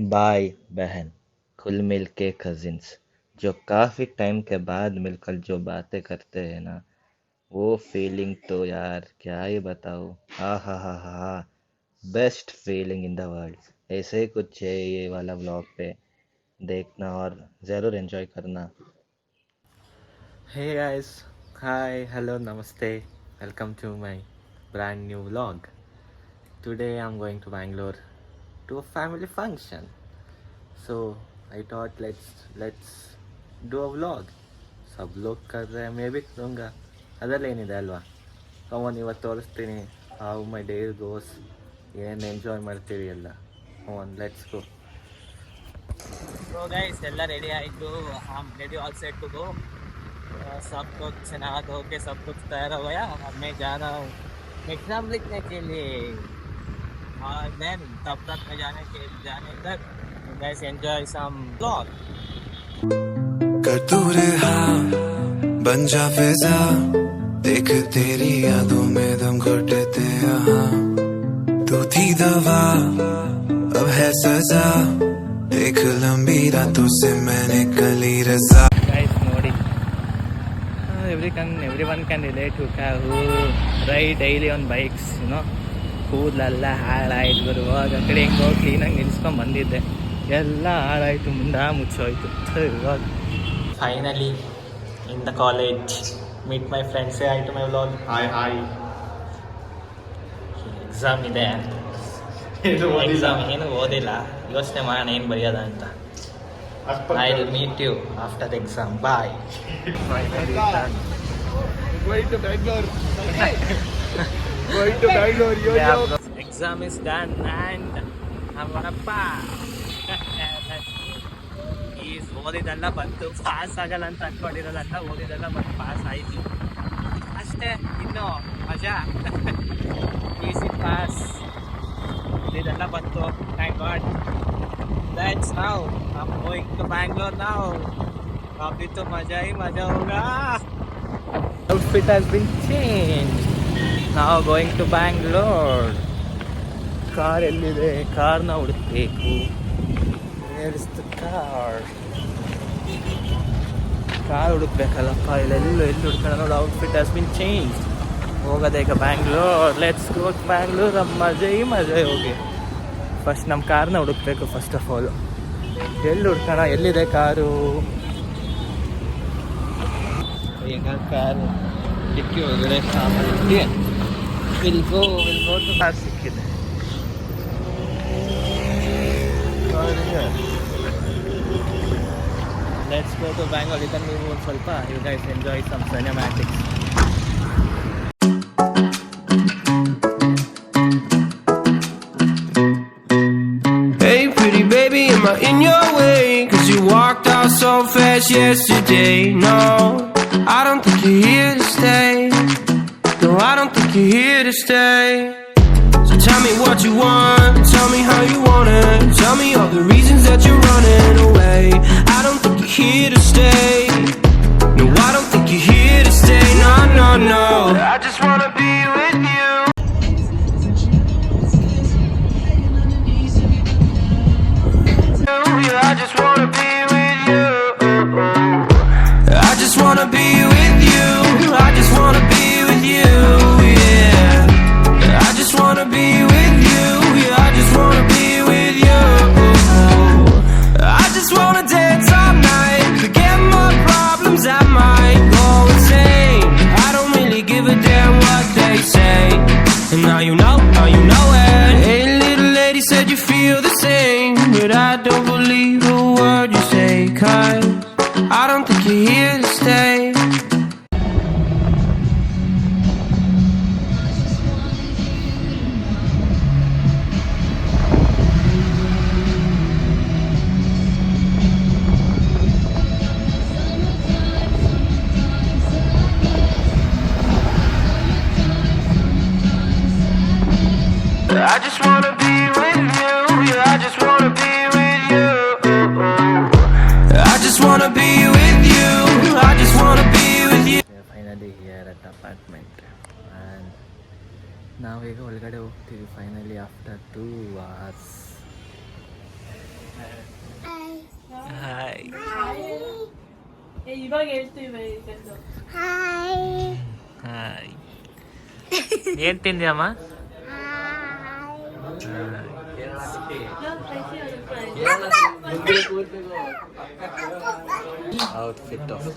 भाई बहन कुल मिल के कजिन्स जो काफ़ी टाइम के बाद मिलकर जो बातें करते हैं ना, वो फीलिंग तो यार क्या ही बताऊँ। हा, best feeling in the world. ऐसे ही कुछ है ये वाला व्लॉग पे देखना और ज़रूर एंजॉय करना। Hey guys, hi, hello, namaste. Welcome to my brand new vlog. Today I'm going to Bangalore to a family function. So I thought let's do a vlog. सब लोग कर रहे हैं, मैं भी करूँगा. ಅದರಲ್ಲೇನಿದೆ ಅಲ್ವಾ. ಕಮನ್ ಇವತ್ತು ತೋರಿಸ್ತೀನಿ ಹೌ ಮೈ ಡೇ ಗೋಸ್, ಏನು ಎಂಜಾಯ್ ಮಾಡ್ತೀವಿ ಎಲ್ಲ. Come on let's go. So guys ಎಲ್ಲ ರೆಡಿ ಆಯಿತು. Ready all set to go. सब कुछ नहा धो के सब कुछ तैयार हो गया. अब मैं जा रहा हूँ एग्ज़ाम लिखने के लिए. और देन तब तक मैं जाने तक गाइस एंजॉय सम व्लॉग. कर तू हाँ बन जा फिजा, देख तेरी यादों में दम घुटते यहाँ. तू थी दवा अब है सजा, देख लंबी रातों से मैंने कली रजा. गाइस ನೋಡಿ, everyone can relate to who ride daily on bikes, ಕೂದಲೆಲ್ಲ ಹಾಳಾಯ್ತು. ಬರುವಾಗ ಆ ಕಡೆ ಹೆಂಗೋ ಕ್ಲೀನಾಗಿ ನಿಲ್ಸ್ಕೊಂಡು ಬಂದಿದ್ದೆ, ಎಲ್ಲ ಹಾಳಾಯಿತು, ಮುಂದೆ ಮುಚ್ಚೋಯ್ತು. ಇವಾಗ finally in the college meet my friends. ಆಯಿತು ಮೈ ವ್ಲಾಗ್. ಹಾಯ್. ಎಕ್ಸಾಮ್ ಇದೆ, ಎಕ್ಸಾಮ್ ಏನು ಓದಿಲ್ಲ, ಯೋಚನೆ ಮಾಡೋಣ ಏನು ಬರೆಯೋದ ಅಂತ. I will meet you after exam. Bye. Going to Bangalore. Yo. Exam is done and I'm gonna pass. Is ಓದಿದೆಲ್ಲ ಬಂತು, ಪಾಸ್ ಆಗಲ್ಲ ಅಂತ ಅನ್ಕೊಂಡಿರೋದಲ್ಲ, ಓದಿದೆಲ್ಲ ಬಂತು, ಪಾಸ್ ಆಯಿತು ಅಷ್ಟೇ. ಇನ್ನು ಮಜಾ. Easy pass. ಓದಿದೆಲ್ಲ ಬಂತು, thank God. That's now I'm going to Bangalore now. अभी तो मजा ही मजा होगा. Outfit has been changed. Now going to Bangalore. Car ಎಲ್ಲಿದೆ? ಕಾರ್ನ ಹುಡುಕಬೇಕು. Where is the car? Car ಹುಡುಕ್ಬೇಕಲ್ಲಪ್ಪ. ಎಲ್ಲಿ ಹುಡ್ಕೋಣ ನೋಡಿ. Outfit has been change. ಹೋಗೋದೆ ಈಗ Bangalore. Let's go to Bangalore. ಮಜಾ ಹೋಗಿ. ಫಸ್ಟ್ ನಮ್ಮ ಕಾರ್ನ ಹುಡುಕ್ಬೇಕು ಫಸ್ಟ್ ಆಫ್ ಆಲ್. ಎಲ್ಲಿ ಹುಡ್ಕೋಣ? ಎಲ್ಲಿದೆ ಕಾರು? ಈಗ ಕಾರು ಡಿಕ್ಕಿ ಒಳಗಡೆ ಸಾಮಾನು ವಿಲ್ ಗೋ ಟು ಕಾರ್. ಸಿಕ್ಕಿದೆ. Let's go to Bangalore. ಇದನ್ನು ನೀವು ಒಂದು ಸ್ವಲ್ಪ you guys enjoy some cinematics. Hey pretty baby, am I in your way? Cause you walked out so fast yesterday. No, I don't think you're here to stay. No, I don't think you're here to stay. So tell me what you want, tell me how you want it. Tell me all the reasons that you're running away. I don't think you're here to stay. No, I don't think you're here to stay. No, I just wanna be with you. I just wanna be with you. I just wanna be with you. I just wanna be with you. Yeah, I just wanna be with you. Yeah, I just wanna be with you. I just wanna dance all night, forget my problems, I might go insane. I don't really give a damn what they say. And now you know it. Hey little lady, said you feel the same, but I don't believe a word you say. Cause I don't think you're here to stay. I just wanna be with you. Yeah, I just wanna be with you. I just wanna be with you. I just wanna be with you. We are finally here at the apartment and ನಾವೀಗ ಒಳಗಡೆ ಹೋಗ್ತೀವಿ finally after 2 hours. ಇವಾಗ ಹೇಳ್ತೀವಿ hi. ಏನ್ ತಿಂದ್ಯಮ್ಮ? Outfit of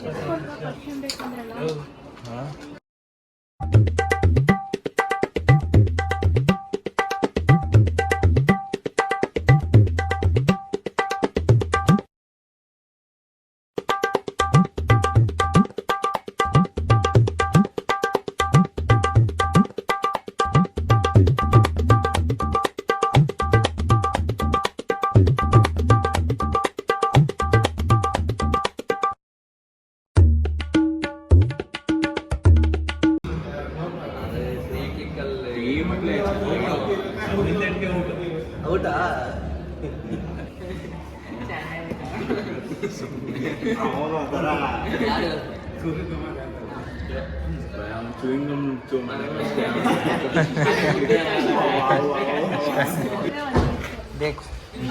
देख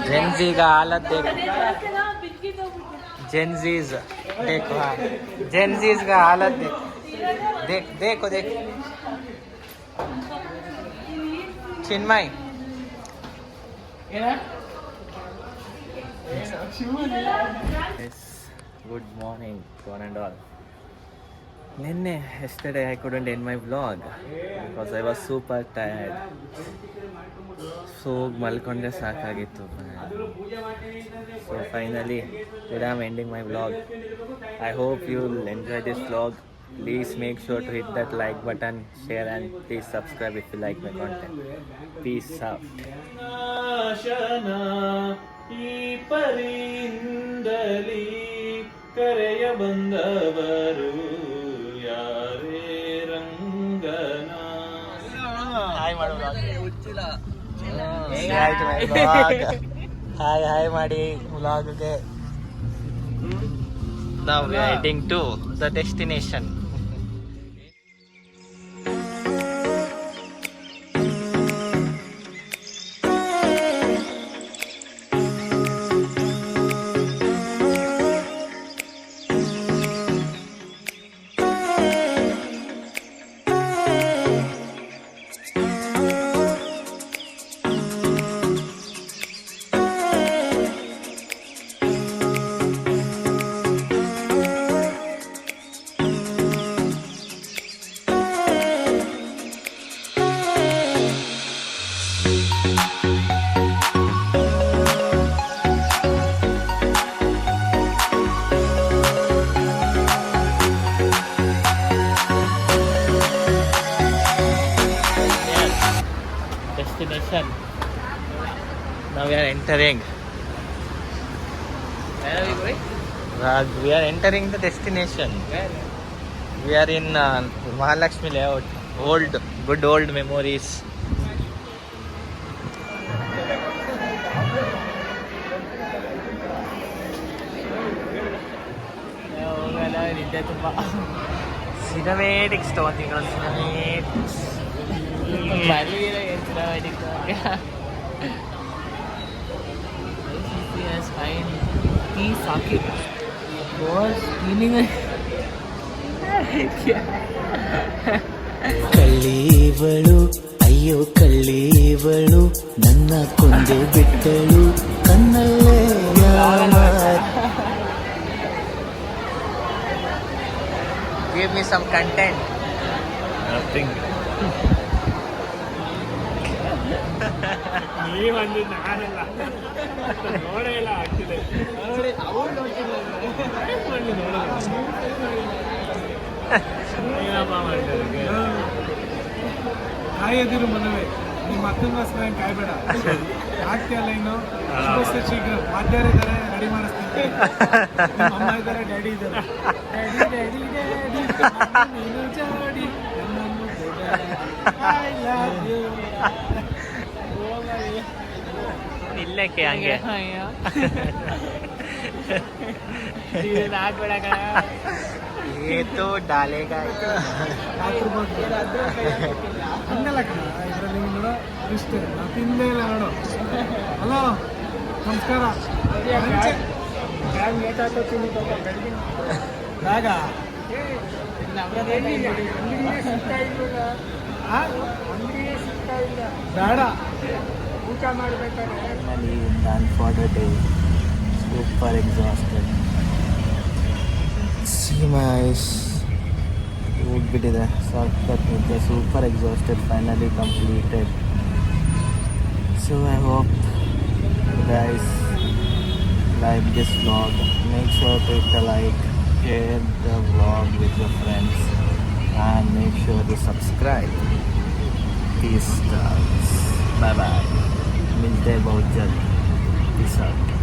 Gen Z का हालत देख जेनजीज देखो हाँ जेनजीज का हालत देख देख देखो देख Chinmay good morning one and all. Yesterday I couldn't end my vlog because I was super tired. So malkonde saakagiತ್ತು. So finally today I'm ending my vlog. I hope you'll enjoy this vlog. Please make sure to hit that like button, share and please subscribe if you like my content. Peace out. ಈ ಪರಿಯಿಂದಲೀ ಕರೆಯ ಬಂದವರು ಯಾರೇ ರಂಗನ hi ಮಾಡು hi hi ಮಾಡಿ ವ್ಲಾಗ್ಗೆ Now we are heading to the destination. Destination. Now we are entering. Where are we going? We are entering the destination. Where? We are in Mahalakshmi layout. Good old memories. Cinematics talking on cinematics. Yes, fine. Tea socket. Was cleaning. ಕಳ್ಳೀವಳು ಅಯ್ಯೋ ಕಳ್ಳೀವಳು ನನ್ನ ಕೊಂದೆ ಬಿಟ್ಟಳು ಕಣ್ಣಲ್ಲೇ Give me some content. Nothing. ನೀವಂದು ನಾನಲ್ಲ ನೋಡೇ ಇಲ್ಲ ಆಗ್ತಿದೆ ಅವ್ರು ನೋಡ್ತಿಲ್ಲ ಕಾಯದಿರು ಮದುವೆ ನಿಮ್ಮ ಅಕ್ಕಂಗೋಸ್ಕರ ಕಾಯ್ಬೇಡ ಆಗ್ತಿಯಲ್ಲ ಇನ್ನು ಶೀಘ್ರ ಮಾಧ್ಯಾರ ಇದ್ದಾರೆ ರೆಡಿ ಮಾಡಿಸ್ತೀನಿ ಅಮ್ಮ ಇದ್ದಾರೆ ಡ್ಯಾಡಿ ಇದ್ದಾರೆ ಡ್ಯಾಡಿ ಡ್ಯಾಡಿ ಡ್ಯಾಡಿ ನೀನು ಜೋಡಿ ನನ್ನನ್ನು ಐ ಲವ್ ಯು ಇಲ್ಲಕ್ಕೆ ಹಂಗೆ ये तो डालेगा ಹಂಗಲ್ಲ ಇದರಲ್ಲಿ ನೋಡೋ ಇಷ್ಟೇ ನಾವು ತಿಂದೇ ಇಲ್ಲ ನೋಡು ಹಲೋ ನಮಸ್ಕಾರ ಬ್ಯಾಗ ಬೇಡ ಊಟ ಮಾಡ್ಬೇಕಾದ್ರೆ Finally done for the day. Super exhausted. See my eyes. ಹೋಗ್ಬಿಟ್ಟಿದೆ ಸಖತ್ತಿದ್ದೆ super exhausted finally completed so I hope guys like this vlog. Make sure to hit the like, share the vlog with your friends and make sure to subscribe. Peace out. Bye bye. मिलते हैं बहुत जल्द. Peace out.